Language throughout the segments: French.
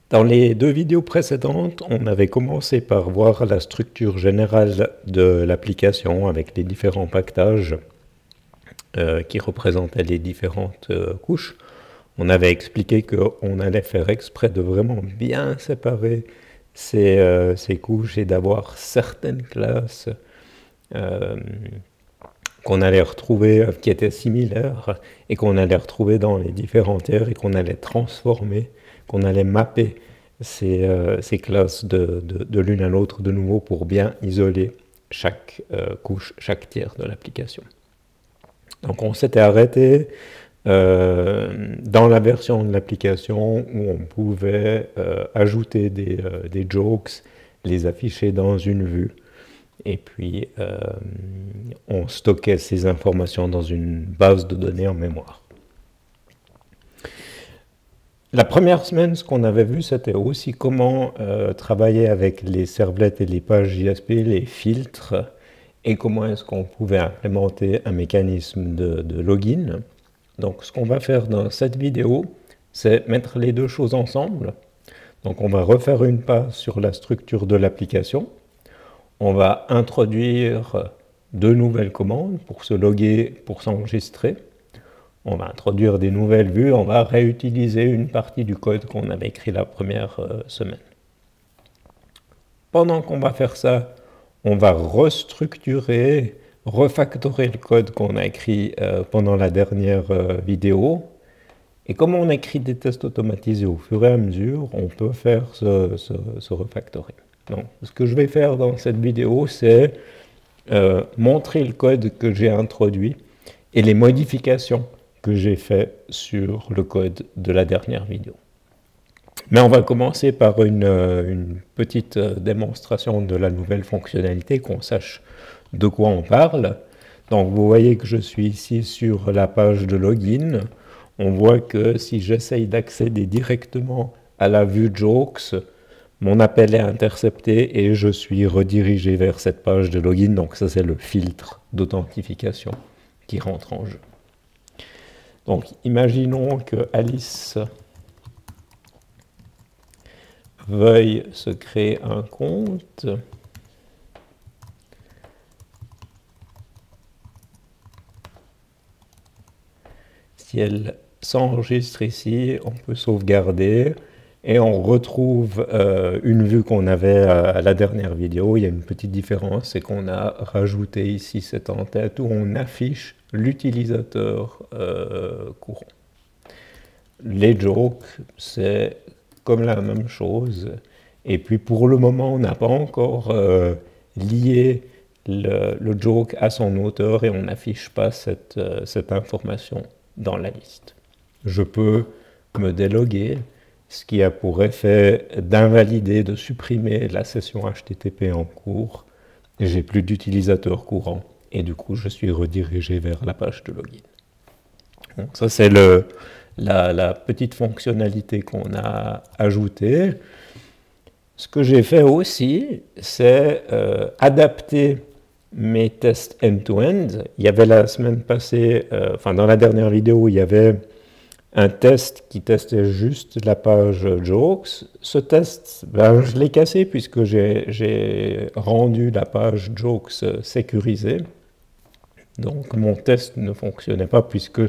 Dans les deux vidéos précédentes, on avait commencé par voir la structure générale de l'application avec les différents packages qui représentaient les différentes couches. On avait expliqué qu'on allait faire exprès de vraiment bien séparer ces couches et d'avoir certaines classes qu'on allait retrouver, qui étaient similaires et qu'on allait retrouver dans les différents tiers et qu'on allait transformer, qu'on allait mapper ces classes de l'une à l'autre de nouveau pour bien isoler chaque couche, chaque tiers de l'application. Donc on s'était arrêté dans la version de l'application où on pouvait ajouter des jokes, les afficher dans une vue, et puis on stockait ces informations dans une base de données en mémoire. La première semaine, ce qu'on avait vu, c'était aussi comment travailler avec les servlets et les pages JSP, les filtres, et comment est-ce qu'on pouvait implémenter un mécanisme de login. Donc ce qu'on va faire dans cette vidéo, c'est mettre les deux choses ensemble. Donc on va refaire une passe sur la structure de l'application. On va introduire deux nouvelles commandes pour se loguer, pour s'enregistrer. On va introduire des nouvelles vues, on va réutiliser une partie du code qu'on avait écrit la première semaine. Pendant qu'on va faire ça, on va restructurer, refactorer le code qu'on a écrit pendant la dernière vidéo. Et comme on écrit des tests automatisés au fur et à mesure, on peut faire ce refactoring. Donc, ce que je vais faire dans cette vidéo, c'est montrer le code que j'ai introduit et les modifications que j'ai fait sur le code de la dernière vidéo. Mais on va commencer par une petite démonstration de la nouvelle fonctionnalité, qu'on sache de quoi on parle. Donc vous voyez que je suis ici sur la page de login. On voit que si j'essaye d'accéder directement à la vue Jokes, mon appel est intercepté et je suis redirigé vers cette page de login. Donc ça, c'est le filtre d'authentification qui rentre en jeu. Donc imaginons que Alice veuille se créer un compte. Si elle s'enregistre ici, on peut sauvegarder et on retrouve une vue qu'on avait à la dernière vidéo. Il y a une petite différence, c'est qu'on a rajouté ici cette en-tête où on affiche l'utilisateur courant. Les jokes, c'est comme la même chose. Et puis pour le moment, on n'a pas encore lié le joke à son auteur et on n'affiche pas cette information dans la liste. Je peux me déloguer, ce qui a pour effet d'invalider, de supprimer la session HTTP en cours. J'ai plus d'utilisateur courant et du coup, je suis redirigé vers la page de login. Donc ça, c'est la petite fonctionnalité qu'on a ajoutée. Ce que j'ai fait aussi, c'est adapter mes tests end-to-end. Il y avait la semaine passée, dans la dernière vidéo, il y avait un test qui testait juste la page Jokes. Ce test, je l'ai cassé puisque j'ai rendu la page Jokes sécurisée. Donc mon test ne fonctionnait pas puisque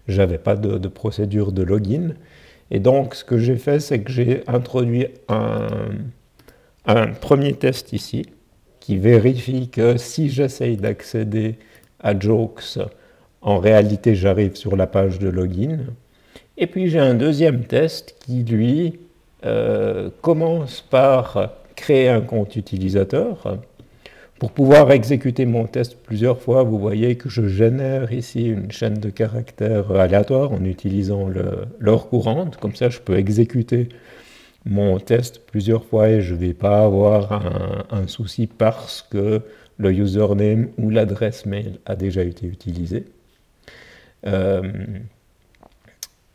j'avais pas de procédure de login. Et donc ce que j'ai fait, c'est que j'ai introduit un premier test ici qui vérifie que si j'essaye d'accéder à Jokes, en réalité j'arrive sur la page de login. Et puis j'ai un deuxième test qui, lui, commence par créer un compte utilisateur. Pour pouvoir exécuter mon test plusieurs fois, vous voyez que je génère ici une chaîne de caractères aléatoire en utilisant l'heure courante. Comme ça, je peux exécuter mon test plusieurs fois et je ne vais pas avoir un souci parce que le username ou l'adresse mail a déjà été utilisé.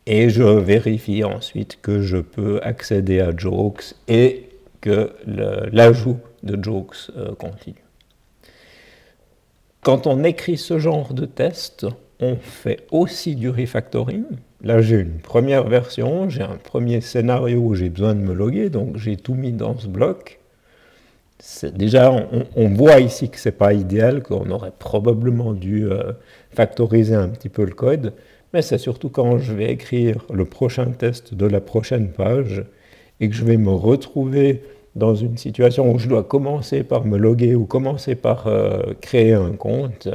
Et je vérifie ensuite que je peux accéder à Jokes et que l'ajout de Jokes continue. Quand on écrit ce genre de test, on fait aussi du refactoring. Là, j'ai une première version, j'ai un premier scénario où j'ai besoin de me loguer, donc j'ai tout mis dans ce bloc. Déjà, on voit ici que ce n'est pas idéal, qu'on aurait probablement dû factoriser un petit peu le code, mais c'est surtout quand je vais écrire le prochain test de la prochaine page et que je vais me retrouver dans une situation où je dois commencer par me loguer ou commencer par créer un compte,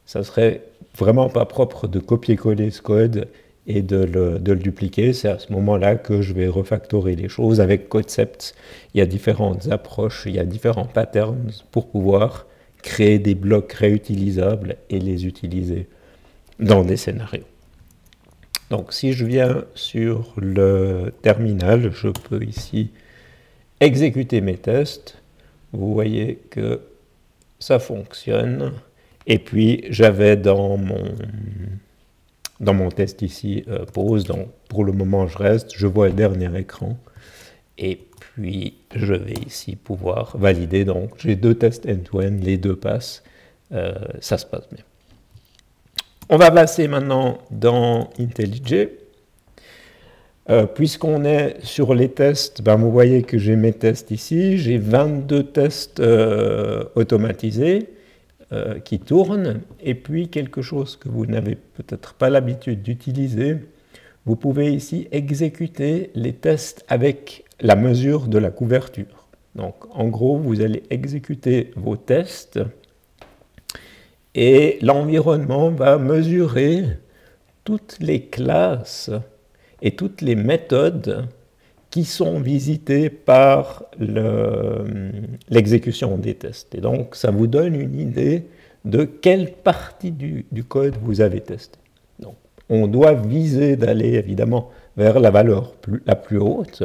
ça serait vraiment pas propre de copier-coller ce code et de le dupliquer. C'est à ce moment-là que je vais refactorer les choses avec Concept. Il y a différentes approches, il y a différents patterns pour pouvoir créer des blocs réutilisables et les utiliser dans des scénarios. Donc si je viens sur le terminal, je peux ici exécuter mes tests. Vous voyez que ça fonctionne. Et puis j'avais dans mon test ici pause, donc pour le moment je reste, je vois le dernier écran. Et puis je vais ici pouvoir valider. Donc j'ai deux tests end-to-end, les deux passent, ça se passe bien. On va passer maintenant dans IntelliJ. Puisqu'on est sur les tests, ben vous voyez que j'ai mes tests ici, j'ai 22 tests automatisés qui tournent, et puis quelque chose que vous n'avez peut-être pas l'habitude d'utiliser, vous pouvez ici exécuter les tests avec la mesure de la couverture. Donc en gros, vous allez exécuter vos tests, et l'environnement va mesurer toutes les classes et toutes les méthodes qui sont visitées par l'exécution des tests. Et donc, ça vous donne une idée de quelle partie du code vous avez testé. Donc, on doit viser d'aller évidemment vers la valeur la plus haute,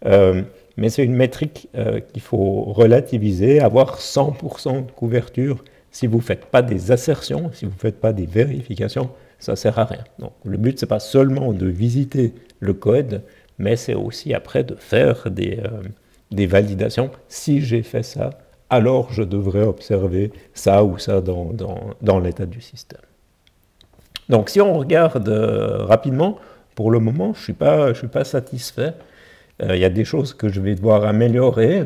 mais c'est une métrique qu'il faut relativiser, avoir 100% de couverture. Si vous ne faites pas des assertions, si vous ne faites pas des vérifications, ça ne sert à rien. Donc, le but, ce n'est pas seulement de visiter le code, mais c'est aussi après de faire des validations. Si j'ai fait ça, alors je devrais observer ça ou ça dans l'état du système. Donc, si on regarde rapidement, pour le moment, je ne suis pas satisfait. Il y a des choses que je vais devoir améliorer.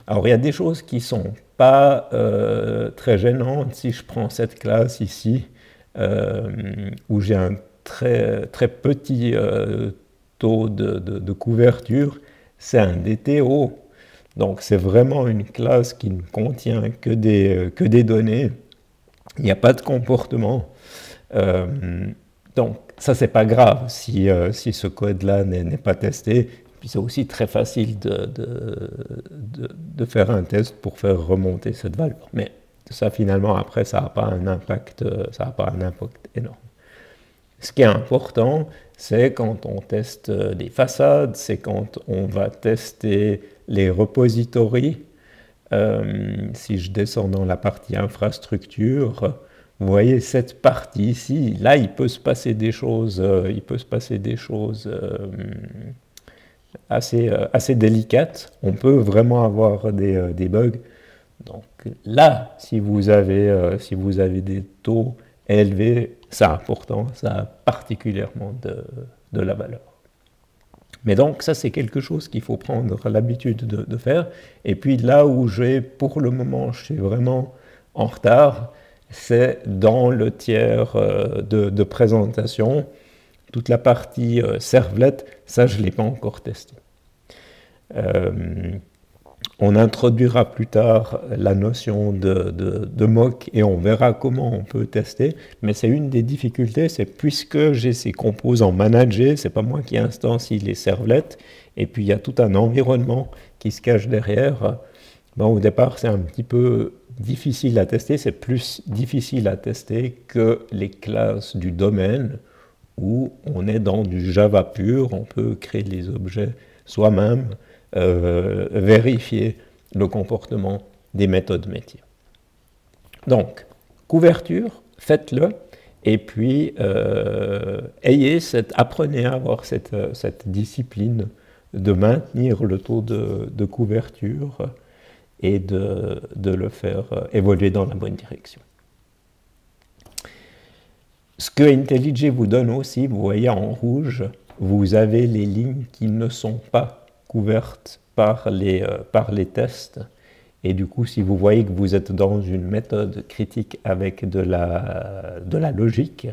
Alors, il y a des choses qui ne sont pas très gênantes. Si je prends cette classe ici, où j'ai un très petit taux de couverture, c'est un DTO. Donc, c'est vraiment une classe qui ne contient que des données. Il n'y a pas de comportement. Donc, ça, c'est pas grave si ce code-là n'est pas testé. Puis c'est aussi très facile de faire un test pour faire remonter cette valeur. Mais ça, finalement, après, ça n'a pas un impact énorme. Ce qui est important, c'est quand on teste des façades, c'est quand on va tester les repositories. Si je descends dans la partie infrastructure, vous voyez cette partie ici, là, il peut se passer des choses, assez délicates. On peut vraiment avoir des bugs. Donc là, si vous avez des taux élevés, c'est important, ça a particulièrement de la valeur. Mais donc ça, c'est quelque chose qu'il faut prendre l'habitude de faire. Et puis là où pour le moment, je suis vraiment en retard, c'est dans le tiers de présentation. Toute la partie servlet, ça, je ne l'ai pas encore testé. On introduira plus tard la notion de mock et on verra comment on peut tester. Mais c'est une des difficultés, c'est puisque j'ai ces composants managés, c'est pas moi qui instancie les servlets, et puis il y a tout un environnement qui se cache derrière. Bon, au départ, c'est un petit peu difficile à tester, c'est plus difficile à tester que les classes du domaine où on est dans du Java pur, on peut créer les objets soi-même, vérifier le comportement des méthodes métiers. Donc, couverture, faites-le, et puis apprenez à avoir cette discipline de maintenir le taux de couverture et de le faire évoluer dans la bonne direction. Ce que IntelliJ vous donne aussi, vous voyez en rouge, vous avez les lignes qui ne sont pas couvertes par les tests. Et du coup, si vous voyez que vous êtes dans une méthode critique avec de la logique,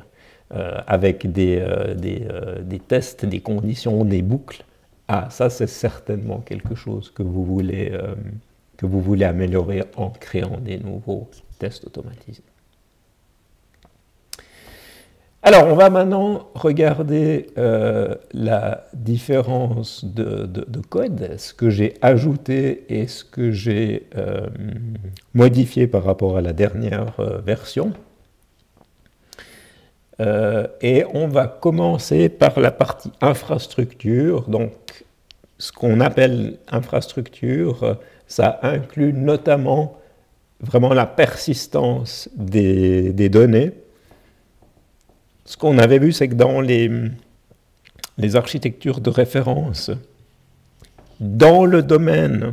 avec des tests, des conditions, des boucles, ah, ça c'est certainement quelque chose que vous voulez améliorer en créant des nouveaux tests automatisés. Alors, on va maintenant regarder la différence de code, ce que j'ai ajouté et ce que j'ai modifié par rapport à la dernière version. Et on va commencer par la partie infrastructure. Donc, ce qu'on appelle infrastructure, ça inclut notamment vraiment la persistance des données. Ce qu'on avait vu, c'est que dans les architectures de référence, dans le domaine,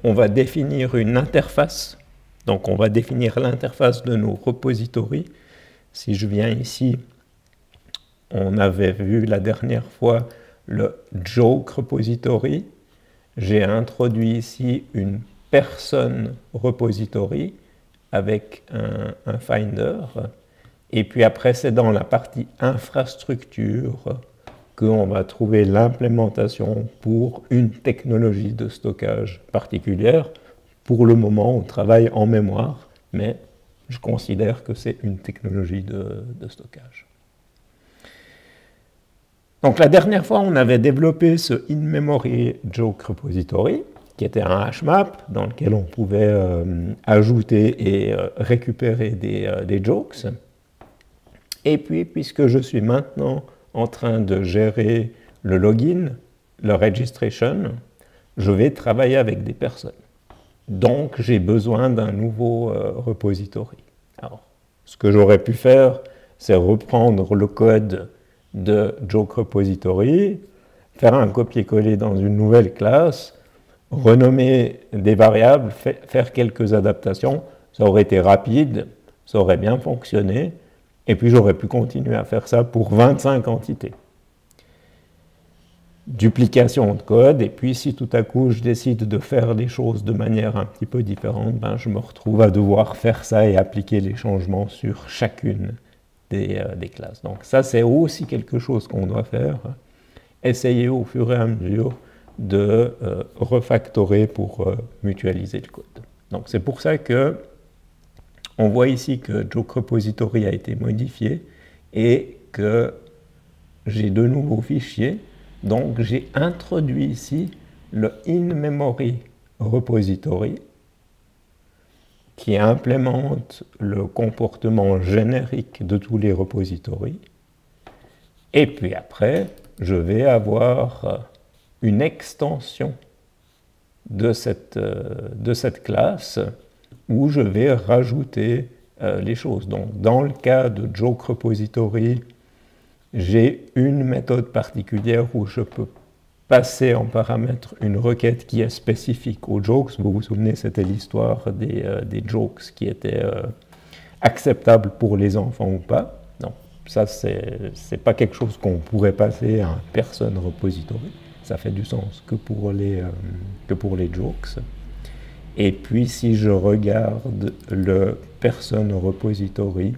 on va définir une interface. Donc, on va définir l'interface de nos repositories. Si je viens ici, on avait vu la dernière fois le joke repository. J'ai introduit ici une personne repository avec un finder. Et puis après, c'est dans la partie infrastructure qu'on va trouver l'implémentation pour une technologie de stockage particulière. Pour le moment, on travaille en mémoire, mais je considère que c'est une technologie de stockage. Donc la dernière fois, on avait développé ce in-memory joke repository, qui était un hashmap dans lequel on pouvait ajouter et récupérer des jokes. Et puis, puisque je suis maintenant en train de gérer le login, le registration, je vais travailler avec des personnes. Donc, j'ai besoin d'un nouveau repository. Alors, ce que j'aurais pu faire, c'est reprendre le code de joke repository, faire un copier-coller dans une nouvelle classe, renommer des variables, faire quelques adaptations. Ça aurait été rapide, ça aurait bien fonctionné. Et puis j'aurais pu continuer à faire ça pour 25 entités. Duplication de code, et puis si tout à coup je décide de faire les choses de manière un petit peu différente, ben je me retrouve à devoir faire ça et appliquer les changements sur chacune des classes. Donc ça c'est aussi quelque chose qu'on doit faire, essayer au fur et à mesure de refactorer pour mutualiser le code. Donc c'est pour ça que on voit ici que joke repository a été modifié et que j'ai de nouveaux fichiers. Donc j'ai introduit ici le in-memory repository qui implémente le comportement générique de tous les repositories. Et puis après, je vais avoir une extension de cette classe où je vais rajouter les choses. Donc, dans le cas de joke repository, j'ai une méthode particulière où je peux passer en paramètre une requête qui est spécifique aux jokes. Vous vous souvenez, c'était l'histoire des jokes qui étaient acceptables pour les enfants ou pas. Donc, ça, c'est pas quelque chose qu'on pourrait passer à un person repository. Ça fait du sens que pour les jokes. Et puis, si je regarde le person repository,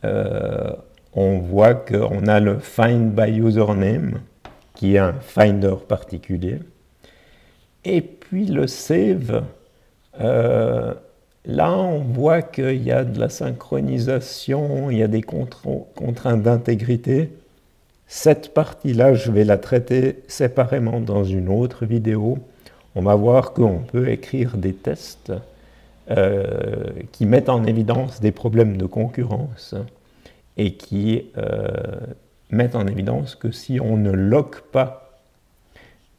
on voit qu'on a le find by username, qui est un finder particulier. Et puis le save, là, on voit qu'il y a de la synchronisation, il y a des contraintes d'intégrité. Cette partie-là, je vais la traiter séparément dans une autre vidéo. On va voir qu'on peut écrire des tests qui mettent en évidence des problèmes de concurrence et qui mettent en évidence que si on ne lock pas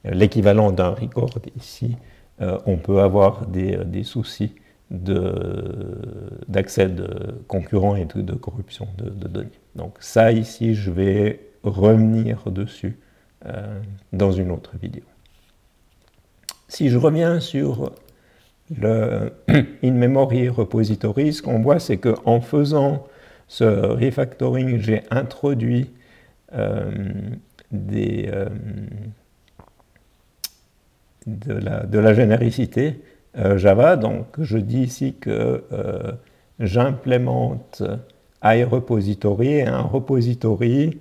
l'équivalent d'un record ici, on peut avoir des soucis d'accès de concurrents et de corruption de données. Donc ça ici, je vais revenir dessus dans une autre vidéo. Si je reviens sur le in-memory repository, ce qu'on voit, c'est qu'en faisant ce refactoring, j'ai introduit de la généricité Java. Donc, je dis ici que j'implémente iRepository, et un repository,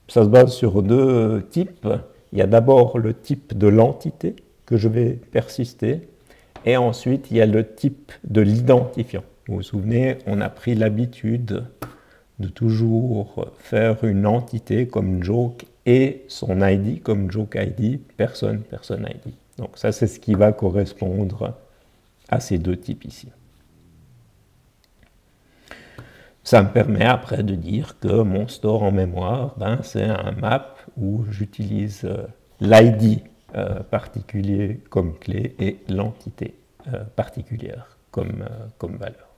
ça se base sur deux types. Il y a d'abord le type de l'entité que je vais persister, et ensuite il y a le type de l'identifiant. Vous vous souvenez, on a pris l'habitude de toujours faire une entité comme joke et son ID comme joke ID, personne ID. Donc ça, c'est ce qui va correspondre à ces deux types ici. Ça me permet après de dire que mon store en mémoire, c'est un map où j'utilise l'ID particulier comme clé et l'entité particulière comme valeur.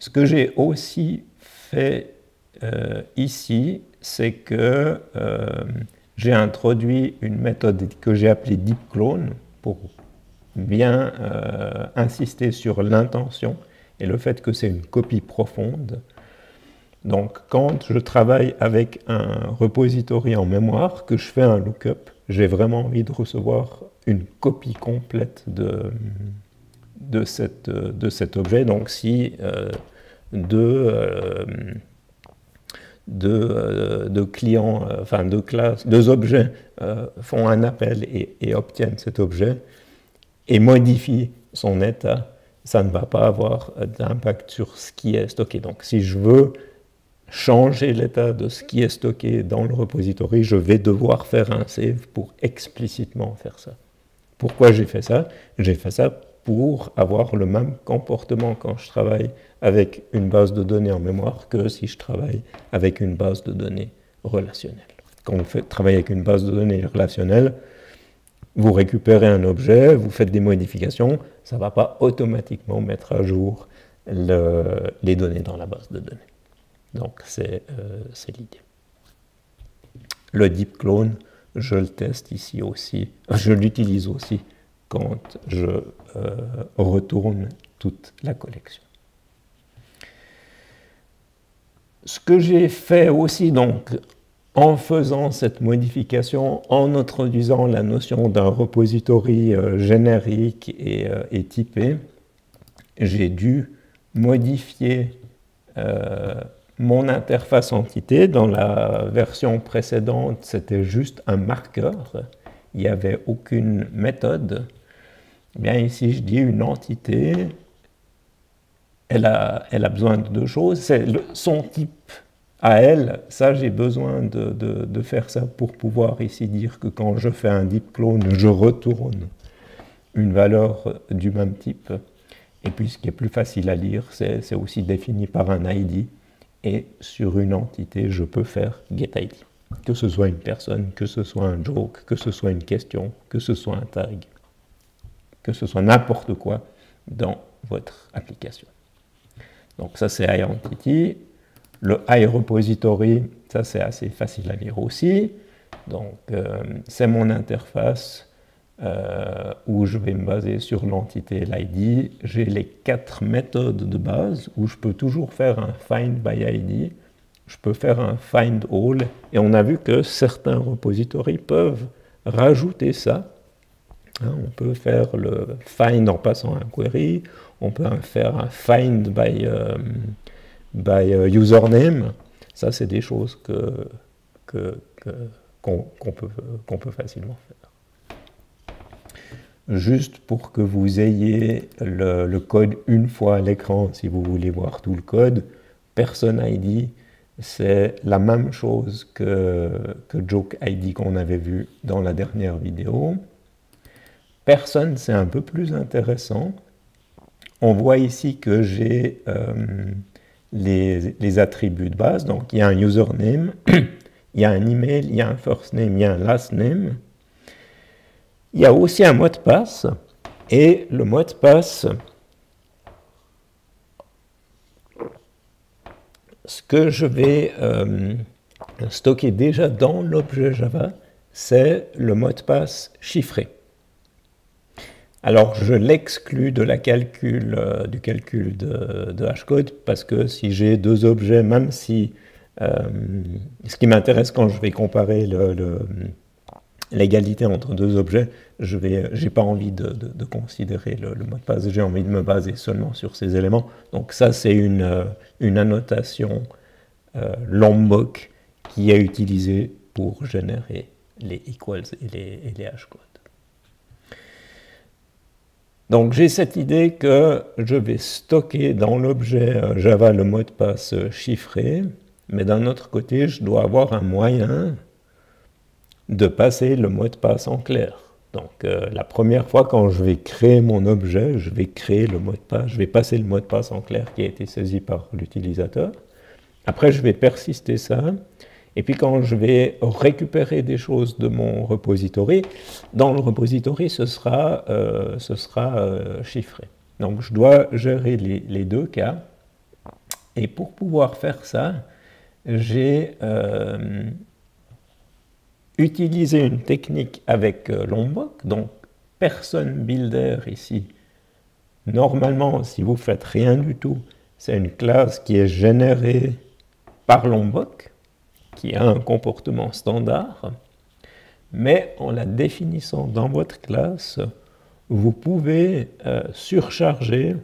Ce que j'ai aussi fait ici, c'est que j'ai introduit une méthode que j'ai appelée deepclone pour bien insister sur l'intention et le fait que c'est une copie profonde. Donc, quand je travaille avec un repository en mémoire, que je fais un lookup, j'ai vraiment envie de recevoir une copie complète de cet objet. Donc, si deux clients, enfin deux classes, deux objets font un appel et obtiennent cet objet et modifient son état, ça ne va pas avoir d'impact sur ce qui est stocké. Donc, si je veux changer l'état de ce qui est stocké dans le repository, je vais devoir faire un save pour explicitement faire ça. Pourquoi j'ai fait ça? J'ai fait ça pour avoir le même comportement quand je travaille avec une base de données en mémoire que si je travaille avec une base de données relationnelle. Quand vous travaillez avec une base de données relationnelle, vous récupérez un objet, vous faites des modifications, ça ne va pas automatiquement mettre à jour les données dans la base de données. Donc c'est l'idée. Le deep clone, je le teste ici aussi, je l'utilise aussi quand je retourne toute la collection. Ce que j'ai fait aussi, donc, en faisant cette modification, en introduisant la notion d'un repository générique et typé, j'ai dû modifier mon interface entité. Dans la version précédente, c'était juste un marqueur, il n'y avait aucune méthode. Bien ici, je dis une entité, elle a besoin de deux choses, c'est son type à elle, ça j'ai besoin de faire ça pour pouvoir ici dire que quand je fais un deep clone, je retourne une valeur du même type. Et puis ce qui est plus facile à lire, c'est aussi défini par un ID, et sur une entité, je peux faire getID. Que ce soit une personne, que ce soit un joke, que ce soit une question, que ce soit un tag, que ce soit n'importe quoi dans votre application. Donc ça c'est iEntity. Le iRepository, ça c'est assez facile à lire aussi. Donc c'est mon interface où je vais me baser sur l'entité et l'ID. J'ai les 4 méthodes de base où je peux toujours faire un find by ID. Je peux faire un find all. Et on a vu que certains repositories peuvent rajouter ça. On peut faire le find en passant un query, on peut faire un find by username. Ça, c'est des choses qu'on peut facilement faire. Juste pour que vous ayez le code une fois à l'écran, si vous voulez voir tout le code, PersonID, c'est la même chose que JokeID qu'on avait vu dans la dernière vidéo. Person, c'est un peu plus intéressant. On voit ici que j'ai les attributs de base. Donc, il y a un username, il y a un email, il y a un first name, il y a un last name. Il y a aussi un mot de passe. Et le mot de passe, ce que je vais stocker déjà dans l'objet Java, c'est le mot de passe chiffré. Alors, je l'exclus de la du calcul de hashcode parce que si j'ai deux objets, même si ce qui m'intéresse quand je vais comparer l'égalité entre deux objets, j'ai pas envie de considérer le mot de passe, j'ai envie de me baser seulement sur ces éléments. Donc ça, c'est une annotation Lombok qui est utilisée pour générer les equals et les hashcodes. Donc j'ai cette idée que je vais stocker dans l'objet Java le mot de passe chiffré, mais d'un autre côté, je dois avoir un moyen de passer le mot de passe en clair. Donc la première fois quand je vais créer mon objet, je vais créer le mot de passe, je vais passer le mot de passe en clair qui a été saisi par l'utilisateur. Après, je vais persister ça. Et puis quand je vais récupérer des choses de mon repository, dans le repository, ce sera chiffré. Donc je dois gérer les deux cas. Et pour pouvoir faire ça, j'ai utilisé une technique avec Lombok. Donc person builder ici. Normalement, si vous ne faites rien du tout, c'est une classe qui est générée par Lombok, qui a un comportement standard, mais en la définissant dans votre classe, vous pouvez surcharger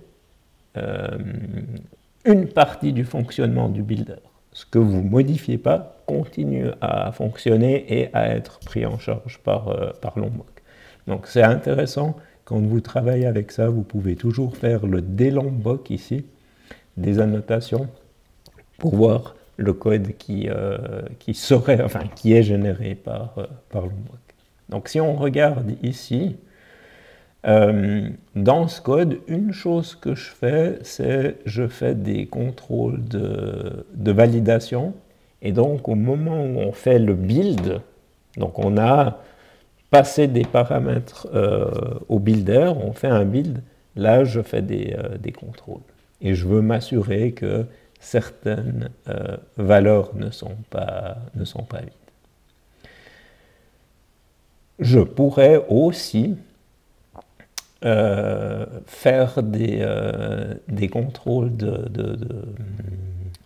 une partie du fonctionnement du builder. Ce que vous ne modifiez pas continue à fonctionner et à être pris en charge par Lombok. Donc c'est intéressant, quand vous travaillez avec ça, vous pouvez toujours faire le délombok ici, des annotations, pour voir le code qui est généré par Lombok. Donc si on regarde ici, dans ce code, une chose que je fais, c'est je fais des contrôles de validation, et donc au moment où on fait le build, donc on a passé des paramètres au builder, on fait un build, là je fais des contrôles. Et je veux m'assurer que certaines valeurs ne sont pas vides. Je pourrais aussi faire des contrôles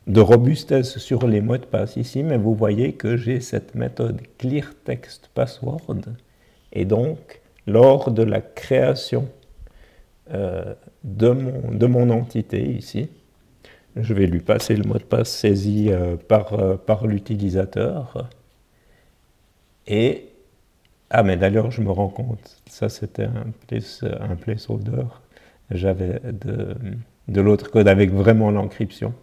de robustesse sur les mots de passe ici, mais vous voyez que j'ai cette méthode clearTextPassword, et donc lors de la création de mon entité ici, je vais lui passer le mot de passe saisi par l'utilisateur. Et, mais d'ailleurs, je me rends compte, ça c'était un placeholder. J'avais de l'autre code avec vraiment l'encryption.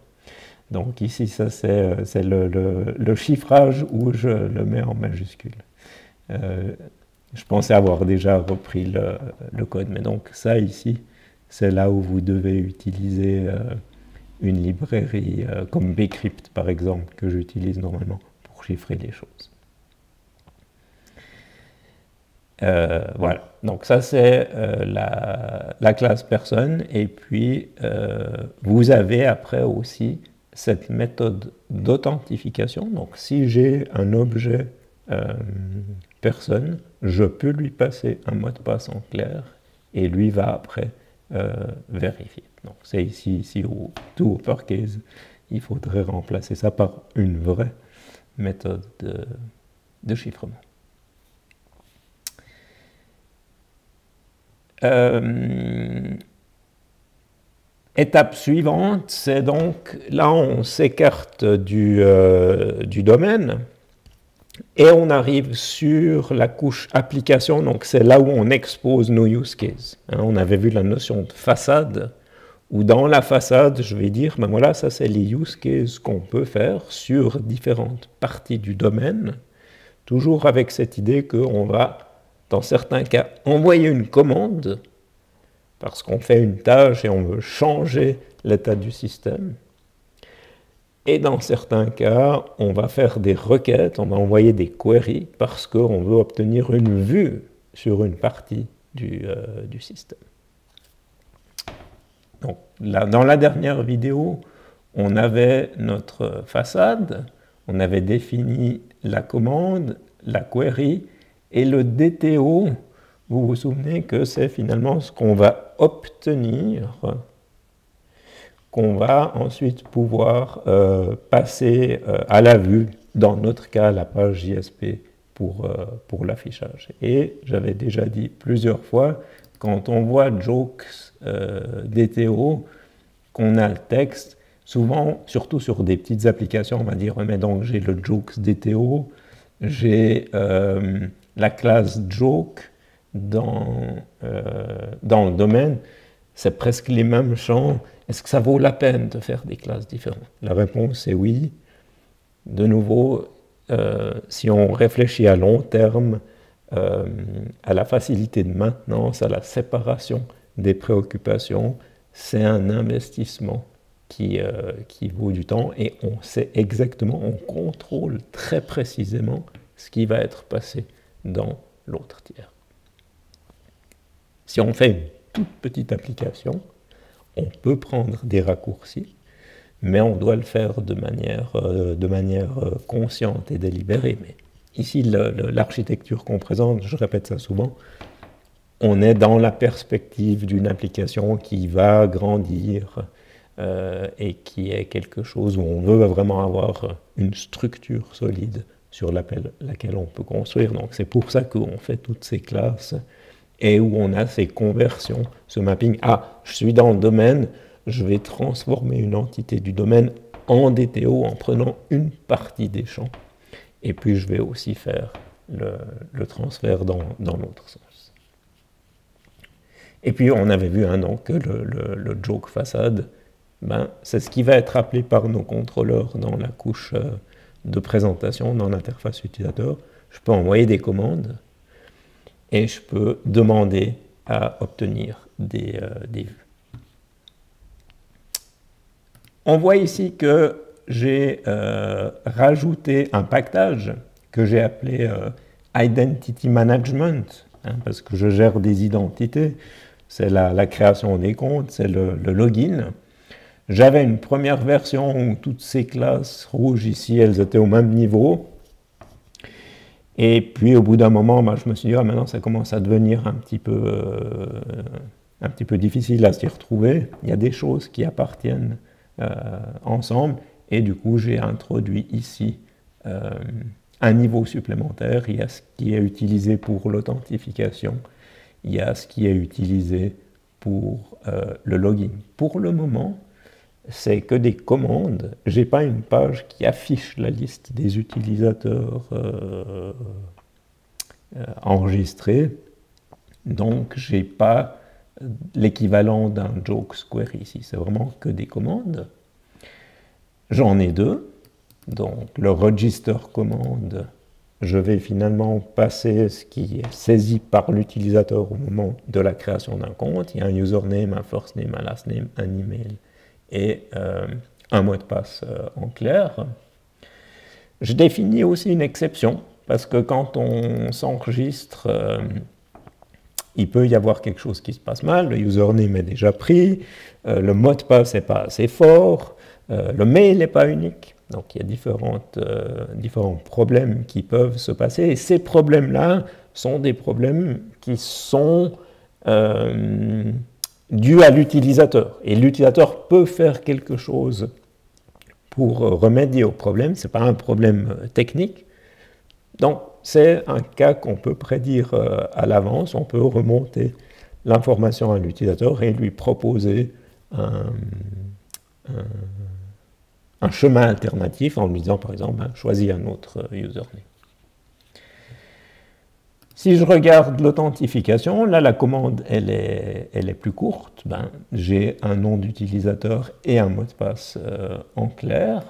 Donc ici, ça c'est le chiffrage où je le mets en majuscule. Je pensais avoir déjà repris le code, mais donc ça ici, c'est là où vous devez utiliser une librairie comme bcrypt par exemple, que j'utilise normalement pour chiffrer les choses. Voilà, donc ça c'est la classe personne, et puis vous avez après aussi cette méthode d'authentification. Donc si j'ai un objet personne, je peux lui passer un mot de passe en clair, et lui va après vérifier. Donc c'est ici où tout uppercase, il faudrait remplacer ça par une vraie méthode de chiffrement. Étape suivante, c'est donc, là on s'écarte du domaine, et on arrive sur la couche application, donc c'est là où on expose nos use cases. On avait vu la notion de façade, où dans la façade, je vais dire, ben voilà, ça c'est les use cases qu'on peut faire sur différentes parties du domaine, toujours avec cette idée qu'on va, dans certains cas, envoyer une commande, parce qu'on fait une tâche et on veut changer l'état du système. Et dans certains cas, on va faire des requêtes, on va envoyer des queries, parce qu'on veut obtenir une vue sur une partie du système. Donc, là, dans la dernière vidéo, on avait notre façade, on avait défini la commande, la query, et le DTO vous vous souvenez que c'est finalement ce qu'on va obtenir, qu'on va ensuite pouvoir passer à la vue, dans notre cas la page JSP pour l'affichage. Et j'avais déjà dit plusieurs fois, quand on voit jokes DTO, qu'on a le texte, souvent, surtout sur des petites applications, on va dire, mais donc j'ai le jokes DTO, j'ai la classe joke dans le domaine, c'est presque les mêmes champs. Est-ce que ça vaut la peine de faire des classes différentes? La réponse est oui. De nouveau, si on réfléchit à long terme, à la facilité de maintenance, à la séparation des préoccupations, c'est un investissement qui vaut du temps et on sait exactement, on contrôle très précisément ce qui va être passé dans l'autre tiers. Si on fait une toute petite application, on peut prendre des raccourcis, mais on doit le faire de manière consciente et délibérée. Mais ici, l'architecture qu'on présente, je répète ça souvent, on est dans la perspective d'une application qui va grandir et qui est quelque chose où on veut vraiment avoir une structure solide sur laquelle on peut construire. Donc c'est pour ça qu'on fait toutes ces classes et où on a ces conversions, ce mapping. Ah, je suis dans le domaine, je vais transformer une entité du domaine en DTO en prenant une partie des champs. Et puis je vais aussi faire le transfert dans l'autre sens. Et puis on avait vu donc que le joke façade, c'est ce qui va être appelé par nos contrôleurs dans la couche de présentation, dans l'interface utilisateur. Je peux envoyer des commandes et je peux demander à obtenir des vues. On voit ici que j'ai rajouté un pactage que j'ai appelé Identity Management, parce que je gère des identités. C'est la création des comptes, c'est le login. J'avais une première version où toutes ces classes rouges ici, elles étaient au même niveau. Et puis au bout d'un moment, je me suis dit, maintenant ça commence à devenir un petit peu difficile à s'y retrouver. Il y a des choses qui appartiennent ensemble. Et du coup, j'ai introduit ici un niveau supplémentaire. Il y a ce qui est utilisé pour l'authentification. Il y a ce qui est utilisé pour le login. Pour le moment, c'est que des commandes. Je n'ai pas une page qui affiche la liste des utilisateurs enregistrés. Donc, je n'ai pas l'équivalent d'un joke square ici. C'est vraiment que des commandes. J'en ai deux. Donc, le register commande, je vais finalement passer ce qui est saisi par l'utilisateur au moment de la création d'un compte. Il y a un username, un first name, un last name, un email et un mot de passe en clair. Je définis aussi une exception, parce que quand on s'enregistre, il peut y avoir quelque chose qui se passe mal, le username est déjà pris, le mot de passe n'est pas assez fort, le mail n'est pas unique. Donc il y a différents problèmes qui peuvent se passer, et ces problèmes-là sont des problèmes qui sont dus à l'utilisateur. Et l'utilisateur peut faire quelque chose pour remédier au problème, ce n'est pas un problème technique. Donc c'est un cas qu'on peut prédire à l'avance, on peut remonter l'information à l'utilisateur et lui proposer un chemin alternatif en lui disant par exemple choisis un autre username. Si je regarde l'authentification, là la commande elle est plus courte, j'ai un nom d'utilisateur et un mot de passe en clair.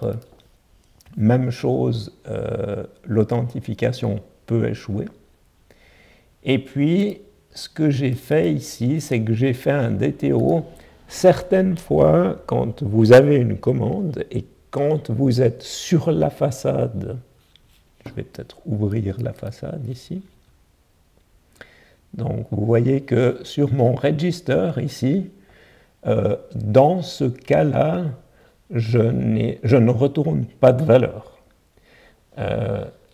Même chose, l'authentification peut échouer. Et puis ce que j'ai fait ici, c'est que j'ai fait un DTO. Certaines fois, quand vous avez une commande et quand vous êtes sur la façade, je vais peut-être ouvrir la façade ici. Donc vous voyez que sur mon register ici, dans ce cas-là, je ne retourne pas de valeur.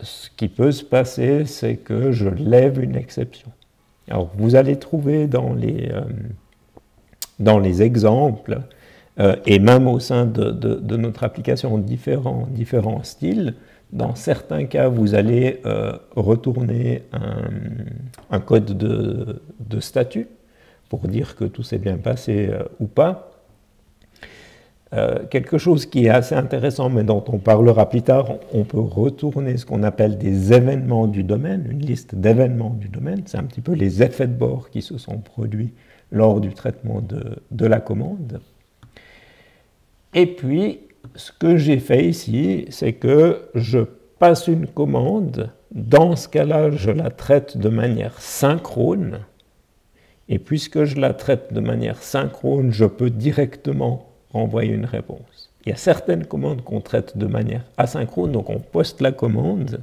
Ce qui peut se passer, c'est que je lève une exception. Alors, vous allez trouver dans les exemples, et même au sein de notre application, différents styles. Dans certains cas, vous allez retourner un code de statut pour dire que tout s'est bien passé ou pas. Quelque chose qui est assez intéressant, mais dont on parlera plus tard, on peut retourner ce qu'on appelle des événements du domaine, une liste d'événements du domaine. C'est un petit peu les effets de bord qui se sont produits lors du traitement de la commande. Et puis, ce que j'ai fait ici, c'est que je passe une commande. Dans ce cas-là, je la traite de manière synchrone. Et puisque je la traite de manière synchrone, je peux directement renvoyer une réponse. Il y a certaines commandes qu'on traite de manière asynchrone, donc on poste la commande,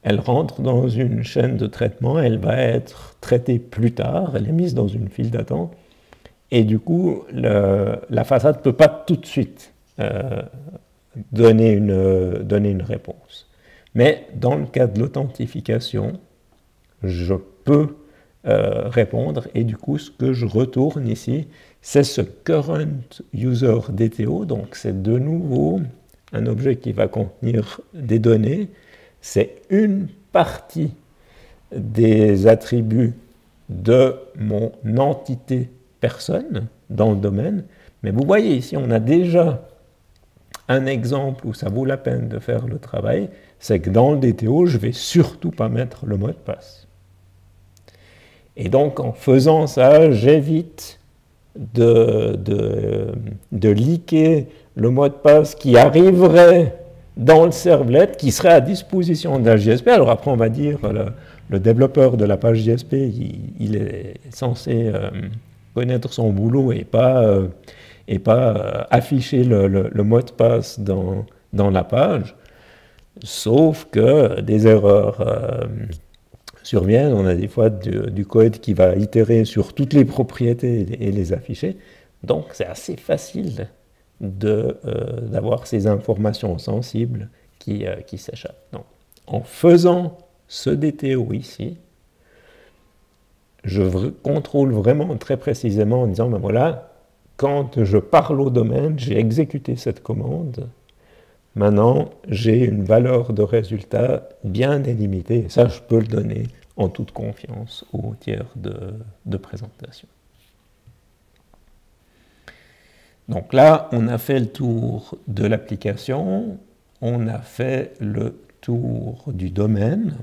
elle rentre dans une chaîne de traitement, elle va être traitée plus tard, elle est mise dans une file d'attente, et du coup, la façade ne peut pas tout de suite donner une réponse. Mais dans le cas de l'authentification, je peux répondre, et du coup, ce que je retourne ici, c'est ce current user DTO, donc c'est de nouveau un objet qui va contenir des données, c'est une partie des attributs de mon entité personne dans le domaine, mais vous voyez ici, on a déjà un exemple où ça vaut la peine de faire le travail, c'est que dans le DTO, je ne vais surtout pas mettre le mot de passe. Et donc, en faisant ça, j'évite de leaker le mot de passe qui arriverait dans le servlet, qui serait à disposition de la JSP. Alors après, on va dire, le développeur de la page JSP, il est censé connaître son boulot et pas afficher le mot de passe dans la page, sauf que des erreurs surviennent. On a des fois du code qui va itérer sur toutes les propriétés et les afficher. Donc c'est assez facile d'avoir ces informations sensibles qui s'échappent. Donc, en faisant ce DTO ici, je contrôle vraiment très précisément en disant, ben voilà, quand je parle au domaine, j'ai exécuté cette commande, maintenant j'ai une valeur de résultat bien délimitée, et ça je peux le donner en toute confiance au tiers de présentation. Donc là, on a fait le tour de l'application, on a fait le tour du domaine,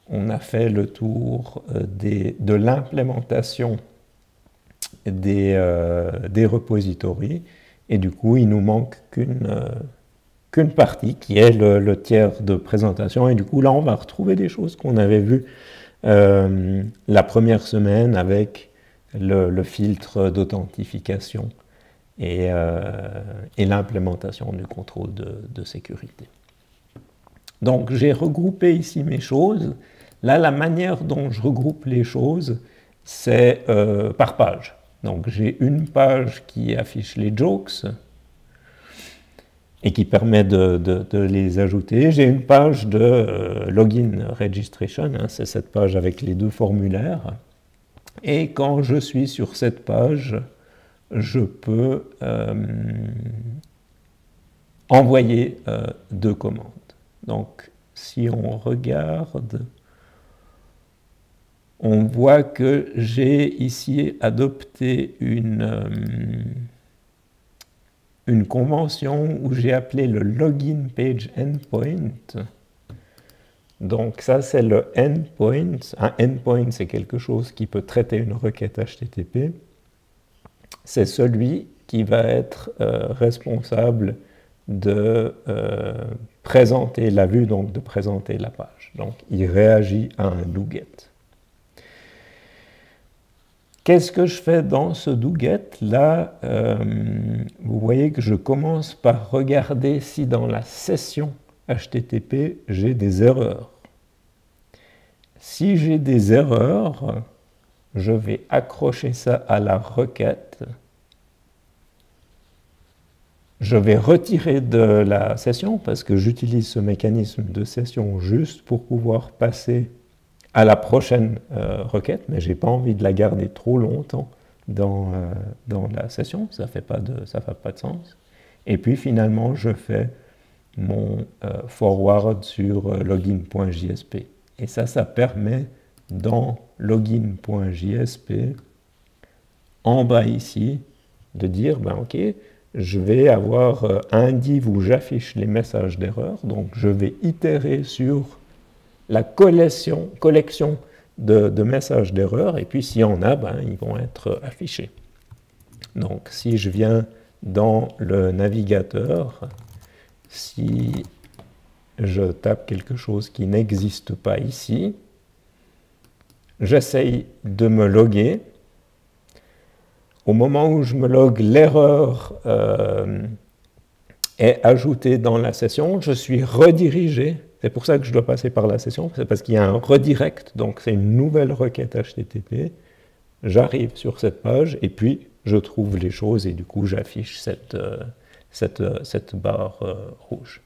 on a fait le tour de l'implémentation des repositories, et du coup, il nous manque qu'une partie qui est le tiers de présentation, et du coup, là, on va retrouver des choses qu'on avait vues la première semaine avec le filtre d'authentification et l'implémentation du contrôle de sécurité. Donc, j'ai regroupé ici mes choses. Là, la manière dont je regroupe les choses, c'est par page. Donc, j'ai une page qui affiche les jokes et qui permet de les ajouter. J'ai une page de login registration, hein, c'est cette page avec les deux formulaires. Et quand je suis sur cette page, je peux envoyer deux commandes. Donc, si on regarde, on voit que j'ai ici adopté une convention où j'ai appelé le login page endpoint. Donc ça, c'est le endpoint. Un endpoint, c'est quelque chose qui peut traiter une requête HTTP. C'est celui qui va être responsable de présenter la vue, donc de présenter la page. Donc il réagit à un doGET. Qu'est-ce que je fais dans ce doGET? Là, vous voyez que je commence par regarder si dans la session HTTP, j'ai des erreurs. Si j'ai des erreurs, je vais accrocher ça à la requête. Je vais retirer de la session parce que j'utilise ce mécanisme de session juste pour pouvoir passer à la prochaine requête, mais je n'ai pas envie de la garder trop longtemps dans la session, ça ne fait pas de sens. Et puis finalement, je fais mon forward sur login.jsp. Et ça permet dans login.jsp, en bas ici, de dire, ben ok, je vais avoir un div où j'affiche les messages d'erreur, donc je vais itérer sur la collection de messages d'erreur, et puis s'il y en a, ben, ils vont être affichés. Donc si je viens dans le navigateur, si je tape quelque chose qui n'existe pas ici, j'essaye de me loguer. Au moment où je me logue, l'erreur est ajoutée dans la session, je suis redirigé. C'est pour ça que je dois passer par la session, c'est parce qu'il y a un redirect, donc c'est une nouvelle requête HTTP. J'arrive sur cette page et puis je trouve les choses et du coup j'affiche cette barre rouge.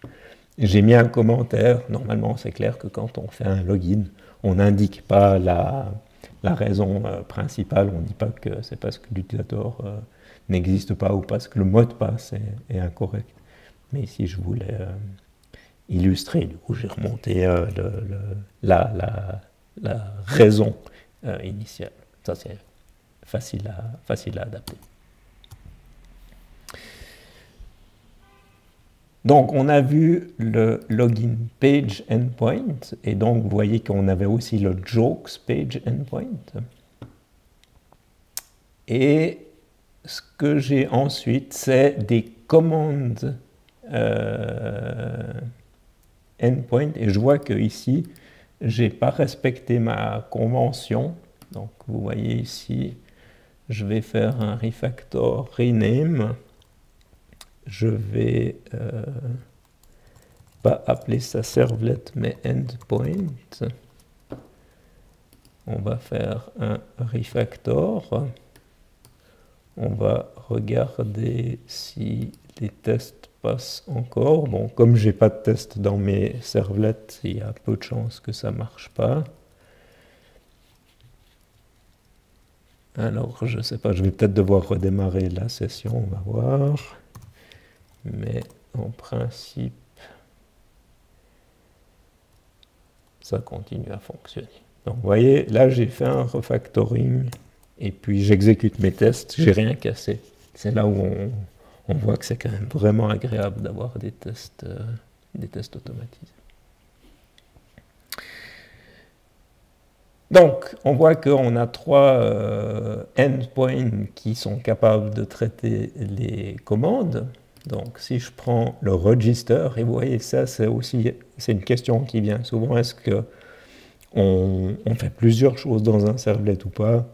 J'ai mis un commentaire. Normalement, c'est clair que quand on fait un login, on n'indique pas la raison principale. On ne dit pas que c'est parce que l'utilisateur n'existe pas ou parce que le mot de passe est incorrect. Mais ici, je voulais illustrer. Du coup, j'ai remonté la raison initiale. Ça, c'est facile à adapter. Donc, on a vu le login page endpoint, et donc vous voyez qu'on avait aussi le jokes page endpoint. Et ce que j'ai ensuite, c'est des commandes endpoint, et je vois que ici, je n'ai pas respecté ma convention. Donc, vous voyez ici, je vais faire un refactor rename. Je vais pas appeler ça servlet, mais endpoint. On va faire un refactor. On va regarder si les tests passent encore. Bon, comme j'ai pas de test dans mes servlets, il y a peu de chances que ça marche pas. Alors, je sais pas, je vais peut-être devoir redémarrer la session, on va voir. Mais en principe, ça continue à fonctionner. Donc, vous voyez, là, j'ai fait un refactoring et puis j'exécute mes tests, j'ai rien cassé. C'est là où on voit que c'est quand même vraiment agréable d'avoir des tests automatisés. Donc, on voit qu'on a 3 endpoints qui sont capables de traiter les commandes. Donc, si je prends le register, et vous voyez, ça, c'est une question qui vient souvent. Est-ce qu'on fait plusieurs choses dans un servlet ou pas?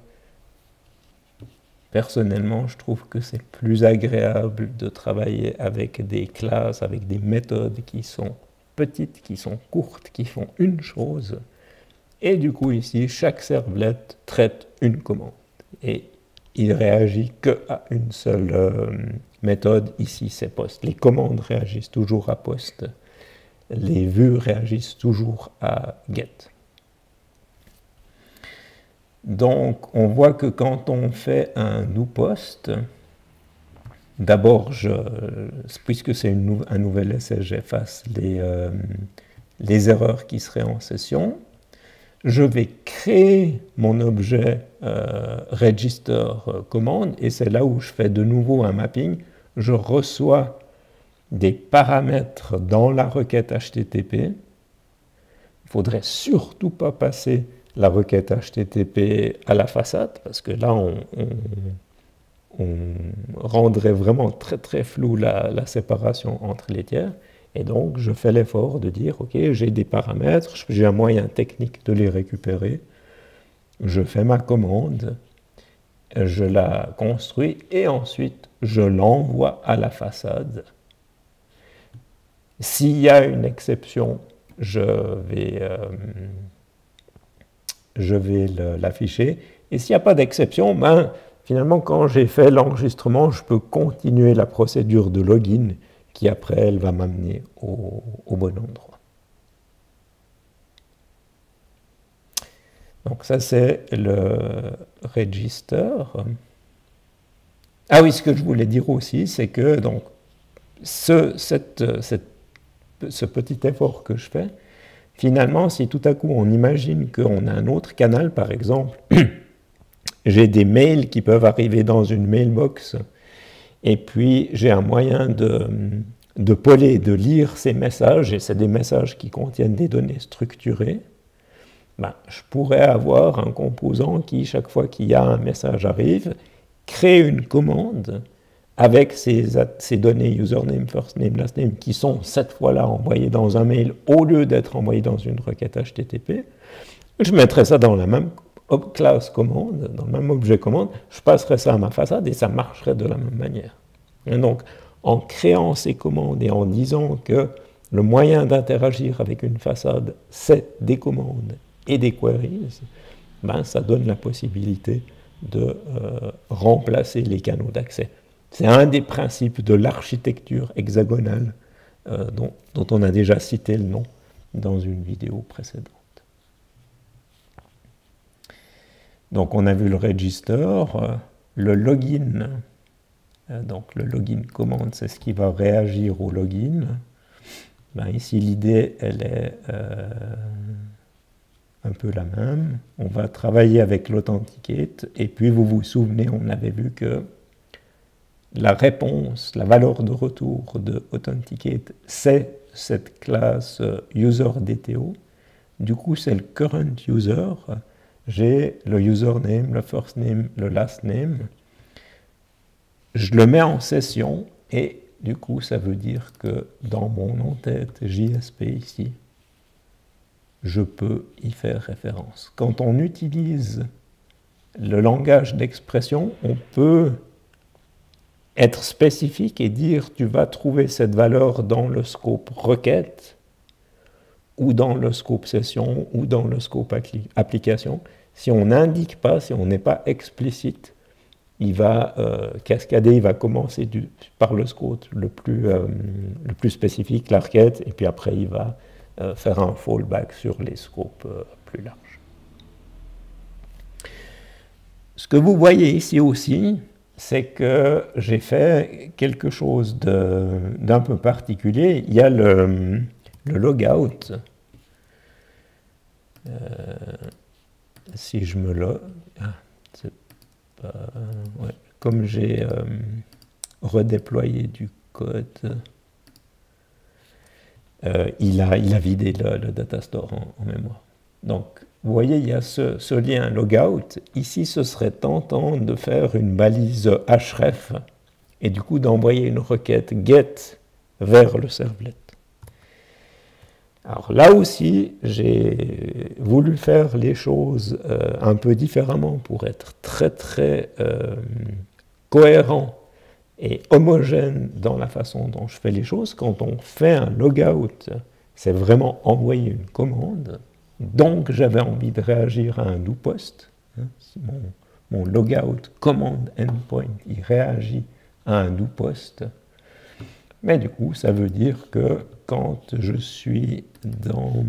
Personnellement, je trouve que c'est plus agréable de travailler avec des classes, avec des méthodes qui sont petites, qui sont courtes, qui font une chose. Et du coup, ici, chaque servlet traite une commande. Et il réagit qu'à une seule méthode. Ici, c'est post. Les commandes réagissent toujours à post. Les vues réagissent toujours à get. Donc, on voit que quand on fait un new post, d'abord, puisque c'est un nouvel essai, j'efface les erreurs qui seraient en session. Je vais créer mon objet register commande, et c'est là où je fais de nouveau un mapping. Je reçois des paramètres dans la requête HTTP. Il ne faudrait surtout pas passer la requête HTTP à la façade, parce que là, on rendrait vraiment très très flou la séparation entre les tiers. Et donc, je fais l'effort de dire, OK, j'ai des paramètres, j'ai un moyen technique de les récupérer. Je fais ma commande, je la construis et ensuite, je l'envoie à la façade. S'il y a une exception, je vais l'afficher. Et s'il n'y a pas d'exception, ben, finalement, quand j'ai fait l'enregistrement, je peux continuer la procédure de login qui, après, elle va m'amener au bon endroit. Donc ça c'est le register. Ah oui, ce que je voulais dire aussi, c'est que donc, ce petit effort que je fais, finalement, si tout à coup on imagine qu'on a un autre canal, par exemple, j'ai des mails qui peuvent arriver dans une mailbox, et puis j'ai un moyen de poler, de lire ces messages, et c'est des messages qui contiennent des données structurées, ben, je pourrais avoir un composant qui, chaque fois qu'il y a un message arrive, crée une commande avec ces données username, first name, last name qui sont cette fois-là envoyées dans un mail au lieu d'être envoyées dans une requête HTTP. Je mettrai ça dans la même classe commande, dans le même objet commande, je passerai ça à ma façade et ça marcherait de la même manière. Et donc, en créant ces commandes et en disant que le moyen d'interagir avec une façade, c'est des commandes et des queries, ben, ça donne la possibilité de remplacer les canaux d'accès. C'est un des principes de l'architecture hexagonale dont on a déjà cité le nom dans une vidéo précédente. Donc on a vu le register, le login. Donc le login commande, c'est ce qui va réagir au login. Ben, ici l'idée, elle est un peu la même. On va travailler avec l'authenticate, et puis vous vous souvenez, on avait vu que la réponse, la valeur de retour de authenticate, c'est cette classe user.dto. Du coup, c'est le current user. J'ai le username, le first name, le last name. Je le mets en session, et du coup, ça veut dire que dans mon en-tête JSP ici, je peux y faire référence. Quand on utilise le langage d'expression, on peut être spécifique et dire tu vas trouver cette valeur dans le scope requête, ou dans le scope session, ou dans le scope application. Si on n'indique pas, si on n'est pas explicite, il va cascader, il va commencer par le scope le plus spécifique, la requête, et puis après il va faire un fallback sur les scopes plus larges. Ce que vous voyez ici aussi, c'est que j'ai fait quelque chose d'un peu particulier. Il y a le logout. Si je me log... ouais. Comme j'ai redéployé du code, il a vidé le datastore en mémoire. Donc, vous voyez, il y a ce lien logout. Ici, ce serait tentant de faire une balise href et du coup d'envoyer une requête get vers le servlet. Alors là aussi, j'ai voulu faire les choses un peu différemment pour être très cohérent et homogène dans la façon dont je fais les choses. Quand on fait un logout, c'est vraiment envoyer une commande. Donc j'avais envie de réagir à un do post. Si mon logout command endpoint, il réagit à un do post. Mais du coup, ça veut dire que quand je suis dans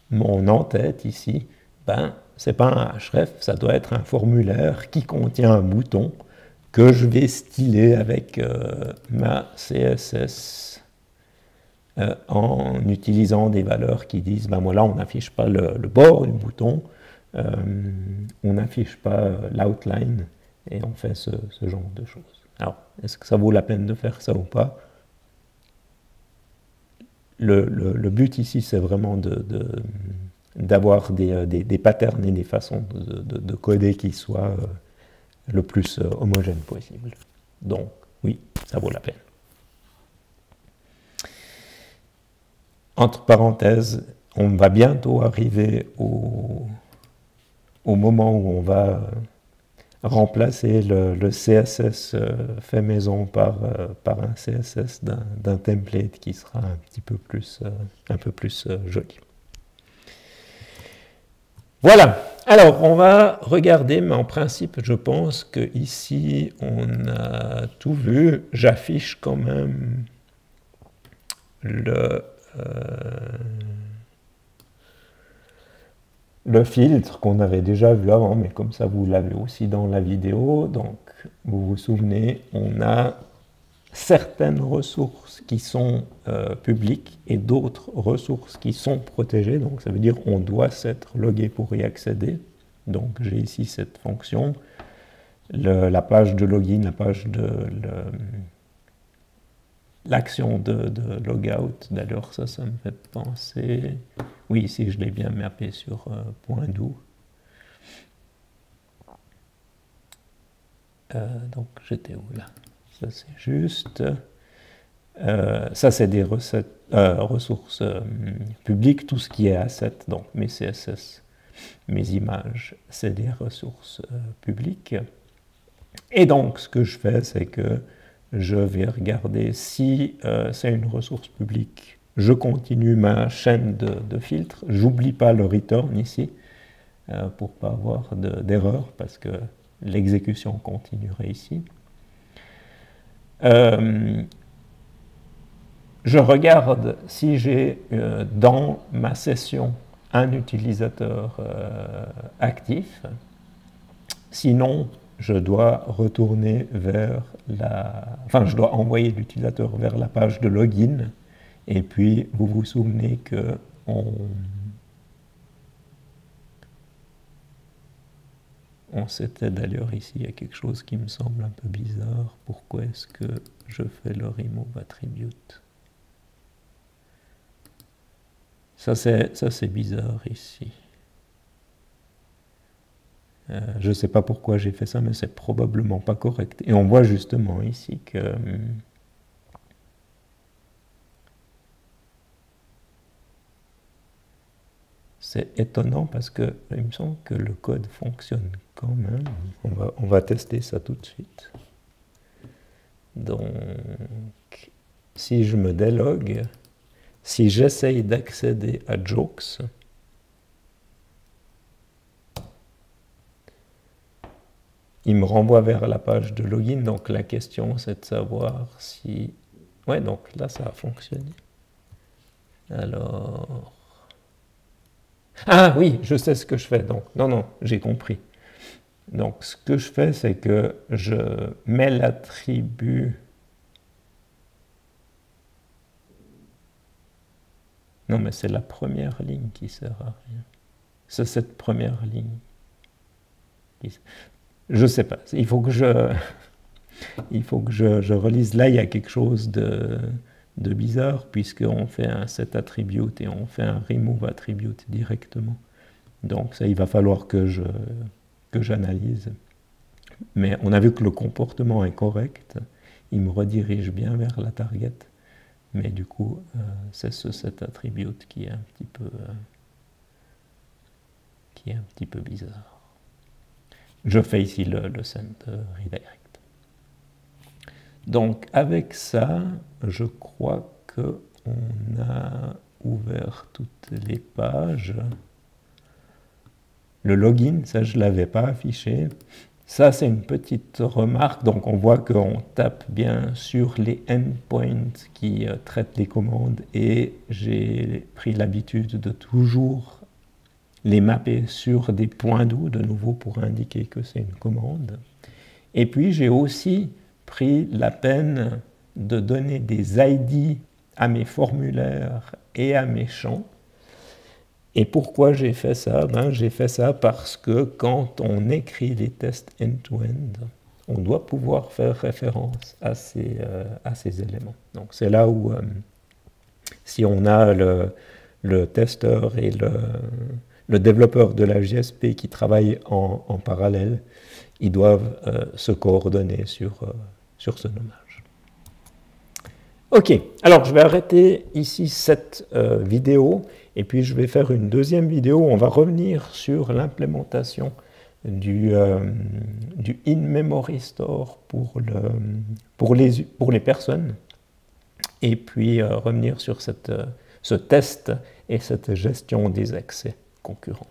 mon en-tête ici, ben, c'est pas un href, ça doit être un formulaire qui contient un bouton que je vais styler avec ma CSS en utilisant des valeurs qui disent, ben voilà, on n'affiche pas le bord du bouton, on n'affiche pas l'outline, et on fait ce genre de choses. Alors, est-ce que ça vaut la peine de faire ça ou pas? Le but ici, c'est vraiment d'avoir des patterns et des façons de coder qui soient le plus homogènes possible. Donc, oui, ça vaut la peine. Entre parenthèses, on va bientôt arriver au moment où on va remplacer le CSS fait maison par un CSS d'un template qui sera un peu plus joli. Voilà, alors on va regarder, mais en principe je pense que ici on a tout vu. J'affiche quand même le filtre qu'on avait déjà vu avant, mais comme ça vous l'avez aussi dans la vidéo. Donc, vous vous souvenez, on a certaines ressources qui sont publiques et d'autres ressources qui sont protégées. Donc, ça veut dire qu'on doit s'être logué pour y accéder. Donc, j'ai ici cette fonction. La page de login, la page de l'action de logout. D'ailleurs, ça me fait penser... Oui, ici, je l'ai bien mappé sur point d'où. Donc, j'étais où, là? Ça, c'est juste... ça, c'est des ressources publiques, tout ce qui est asset, donc mes CSS, mes images, c'est des ressources publiques. Et donc, ce que je fais, c'est que je vais regarder si c'est une ressource publique. Je continue ma chaîne de filtres. J'oublie pas le return ici pour pas avoir d'erreur parce que l'exécution continuerait ici. Je regarde si j'ai dans ma session un utilisateur actif. Sinon, je dois retourner vers je dois envoyer l'utilisateur vers la page de login. Et puis, vous vous souvenez que on s'était d'ailleurs ici, il y a quelque chose qui me semble un peu bizarre. Pourquoi est-ce que je fais le remove attribute? Ça c'est bizarre ici. Je ne sais pas pourquoi j'ai fait ça, mais c'est probablement pas correct. Et on voit justement ici que c'est étonnant parce que il me semble que le code fonctionne quand même. On va tester ça tout de suite. Donc, si je me délogue, si j'essaye d'accéder à Jokes, il me renvoie vers la page de login. Donc la question, c'est de savoir si... Ouais, donc là, ça a fonctionné. Alors... Ah oui, je sais ce que je fais. Donc, non, j'ai compris. Donc, ce que je fais, c'est que je mets l'attribut... Non, mais c'est la première ligne qui sert à rien. C'est cette première ligne. Je sais pas. Il faut que je relise. Là, il y a quelque chose de bizarre, puisqu'on fait un set attribute et on fait un remove attribute directement. Donc, ça, il va falloir que j'analyse. Mais on a vu que le comportement est correct. Il me redirige bien vers la target. Mais du coup, c'est ce set attribute qui est un petit peu bizarre. Je fais ici le send redirect. Donc, avec ça, je crois qu'on a ouvert toutes les pages. Le login, ça, je ne l'avais pas affiché. Ça, c'est une petite remarque. Donc, on voit qu'on tape bien sur les endpoints qui traitent les commandes. Et j'ai pris l'habitude de toujours les mapper sur des points d'où, de nouveau pour indiquer que c'est une commande. Et puis j'ai aussi pris la peine de donner des ID à mes formulaires et à mes champs. Et pourquoi j'ai fait ça? J'ai fait ça parce que quand on écrit les tests end-to-end, on doit pouvoir faire référence à ces éléments. Donc c'est là où, si on a le testeur et le développeur de la JSP qui travaillent en parallèle, ils doivent se coordonner sur ce nommage. Ok, alors je vais arrêter ici cette vidéo, et puis je vais faire une deuxième vidéo. On va revenir sur l'implémentation du in-memory store pour les personnes, et puis revenir sur ce test et cette gestion des accès concurrents.